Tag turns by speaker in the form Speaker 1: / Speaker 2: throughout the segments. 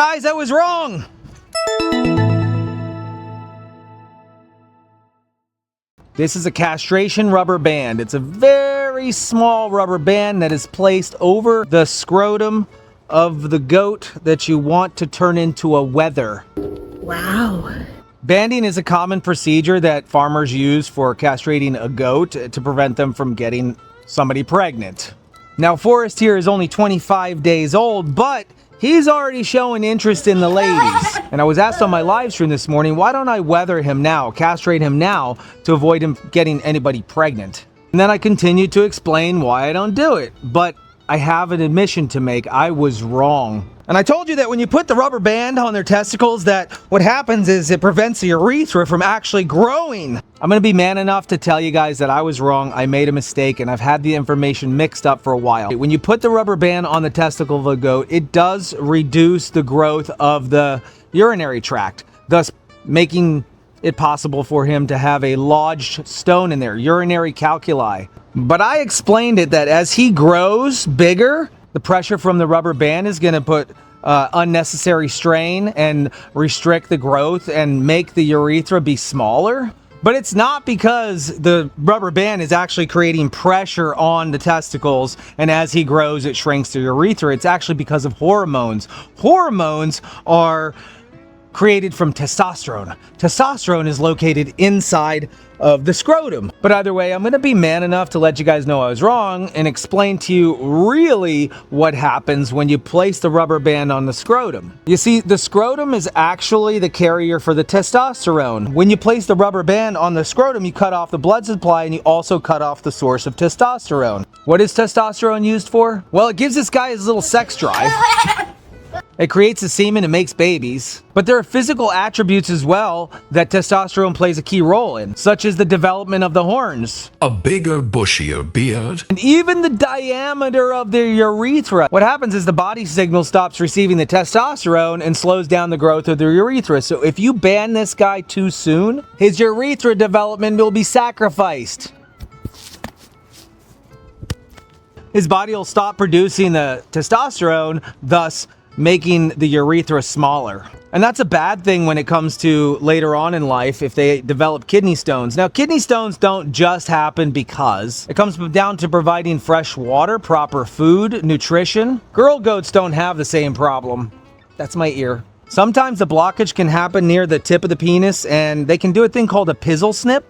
Speaker 1: Guys, I was wrong. This is a castration rubber band. It's a very small rubber band that is placed over the scrotum of the goat that you want to turn into a wether.
Speaker 2: Wow.
Speaker 1: Banding is a common procedure that farmers use for castrating a goat to prevent them from getting somebody pregnant. Now, Forrest here is only 25 days old, but he's already showing interest in the ladies. And I was asked on my live stream this morning, why don't I wether him now, castrate him now, to avoid him getting anybody pregnant? And then I continued to explain why I don't do it. But I have an admission to make. I was wrong. And I told you that when you put the rubber band on their testicles, that what happens is it prevents the urethra from actually growing. I'm going to be man enough to tell you guys that I was wrong. I made a mistake, and I've had the information mixed up for a while. When you put the rubber band on the testicle of a goat, it does reduce the growth of the urinary tract, thus making it possible for him to have a lodged stone in there, urinary calculi. But I explained it that as he grows bigger, the pressure from the rubber band is going to put unnecessary strain and restrict the growth and make the urethra be smaller. But it's not because the rubber band is actually creating pressure on the testicles, and as he grows, it shrinks the urethra. It's actually because of hormones. Hormones are created from testosterone. Testosterone is located inside of the scrotum. But either way, I'm going to be man enough to let you guys know I was wrong and explain to you really what happens when you place the rubber band on the scrotum. You see, the scrotum is actually the carrier for the testosterone. When you place the rubber band on the scrotum, you cut off the blood supply and you also cut off the source of testosterone. What is testosterone used for? Well, it gives this guy his little sex drive. It creates the semen and makes babies. But there are physical attributes as well that testosterone plays a key role in, such as the development of the horns,
Speaker 3: a bigger, bushier beard,
Speaker 1: and even the diameter of the urethra. What happens is the body signal stops receiving the testosterone and slows down the growth of the urethra. So if you ban this guy too soon, his urethra development will be sacrificed. His body will stop producing the testosterone, thus making the urethra smaller. And that's a bad thing when it comes to later on in life if they develop kidney stones. Now, kidney stones don't just happen because. It comes down to providing fresh water, proper food, nutrition. Girl goats don't have the same problem. That's my ear. Sometimes the blockage can happen near the tip of the penis, and they can do a thing called a pizzle snip.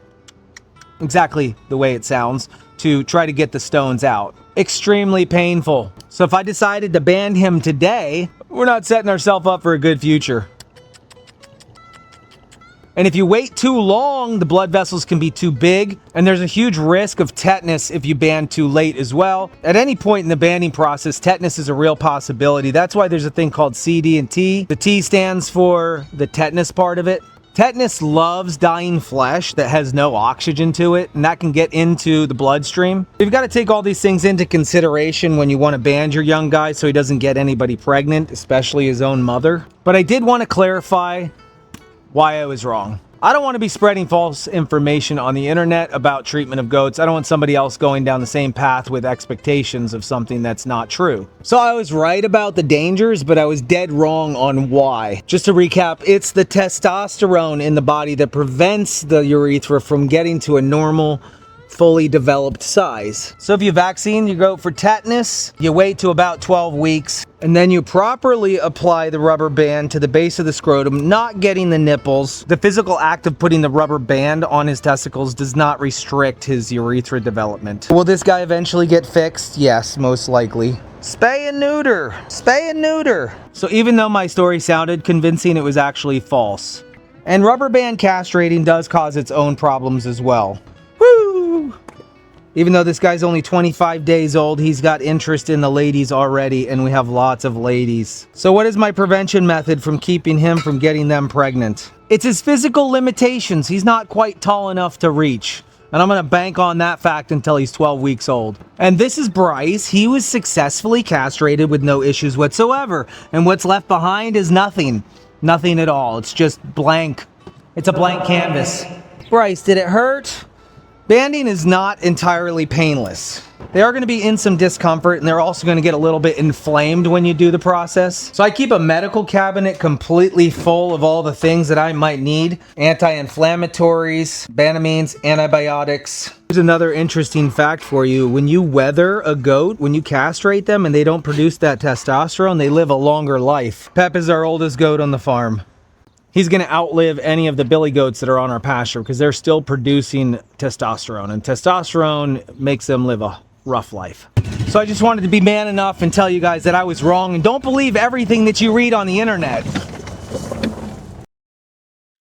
Speaker 1: Exactly the way it sounds, to try to get the stones out. Extremely painful. So if I decided to ban him today, we're not setting ourselves up for a good future. And if you wait too long, the blood vessels can be too big, and there's a huge risk of tetanus if you ban too late as well. At any point in the banning process, tetanus is a real possibility. That's why there's a thing called CD and T. The T stands for the tetanus part of it. Tetanus loves dying flesh that has no oxygen to it, and that can get into the bloodstream. You've got to take all these things into consideration when you want to ban your young guy so he doesn't get anybody pregnant, especially his own mother. But I did want to clarify why I was wrong. I don't want to be spreading false information on the internet about treatment of goats. I don't want somebody else going down the same path with expectations of something that's not true. So I was right about the dangers, but I was dead wrong on why. Just to recap, it's the testosterone in the body that prevents the urethra from getting to a normal, fully developed size. So if you vaccine your goat for tetanus, you wait to about 12 weeks, and then you properly apply the rubber band to the base of the scrotum, not getting the nipples. The physical act of putting the rubber band on his testicles does not restrict his urethra development. Will this guy eventually get fixed? Yes, most likely. Spay and neuter. Spay and neuter. So even though my story sounded convincing, it was actually false. And rubber band castrating does cause its own problems as well. Woo! Even though this guy's only 25 days old, he's got interest in the ladies already, and we have lots of ladies. So what is my prevention method from keeping him from getting them pregnant? It's his physical limitations. He's not quite tall enough to reach. And I'm going to bank on that fact until he's 12 weeks old. And this is Bryce. He was successfully castrated with no issues whatsoever. And what's left behind is nothing. Nothing at all. It's just blank. It's a blank canvas. Bryce, did it hurt? Banding is not entirely painless. They are going to be in some discomfort, and they're also going to get a little bit inflamed when you do the process. So I keep a medical cabinet completely full of all the things that I might need. Anti-inflammatories, Banamines, antibiotics. Here's another interesting fact for you. When you wether a goat, when you castrate them and they don't produce that testosterone, they live a longer life. Pep is our oldest goat on the farm. He's going to outlive any of the billy goats that are on our pasture because they're still producing testosterone, and testosterone makes them live a rough life. So I just wanted to be man enough and tell you guys that I was wrong, and don't believe everything that you read on the internet.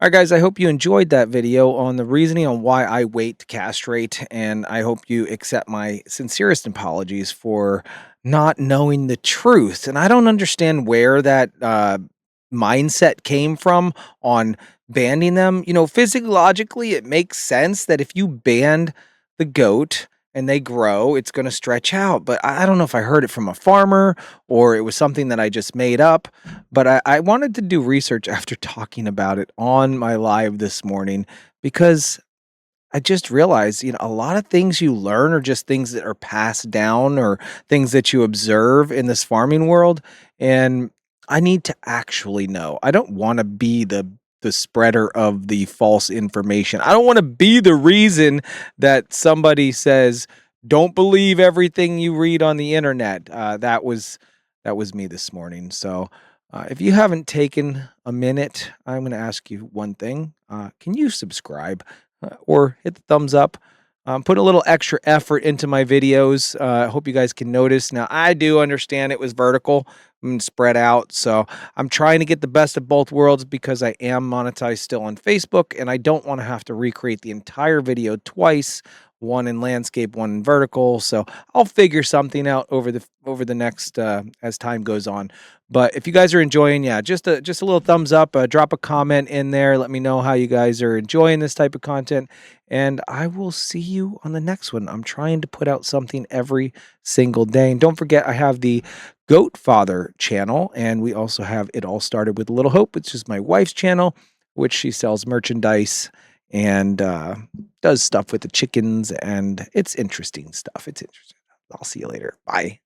Speaker 1: Alright guys, I hope you enjoyed that video on the reasoning on why I wait to castrate, and I hope you accept my sincerest apologies for not knowing the truth. And I don't understand where that mindset came from on banding them. You know, physiologically, it makes sense that if you band the goat and they grow, it's going to stretch out. But I don't know if I heard it from a farmer or it was something that I just made up. But I wanted to do research after talking about it on my live this morning because I just realized, you know, a lot of things you learn are just things that are passed down or things that you observe in this farming world. And I need to actually know. I don't want to be the spreader of the false information. I don't want to be the reason that somebody says, "Don't believe everything you read on the internet." That was me this morning. So if you haven't taken a minute, I'm going to ask you one thing. Can you subscribe? Or hit the thumbs up. Put a little extra effort into my videos. I hope you guys can notice. Now, I do understand it was vertical and spread out, so I'm trying to get the best of both worlds because I am monetized still on Facebook, and I don't want to have to recreate the entire video twice, one in landscape, one in vertical. So I'll figure something out over the next as time goes on. But if you guys are enjoying, yeah, just a little thumbs up, drop a comment in there. Let me know how you guys are enjoying this type of content. And I will see you on the next one. I'm trying to put out something every single day. And don't forget, I have the Goatfather channel. And we also have It All Started with Little Hope, which is my wife's channel, which she sells merchandise and does stuff with the chickens. And it's interesting stuff. It's interesting. I'll see you later. Bye.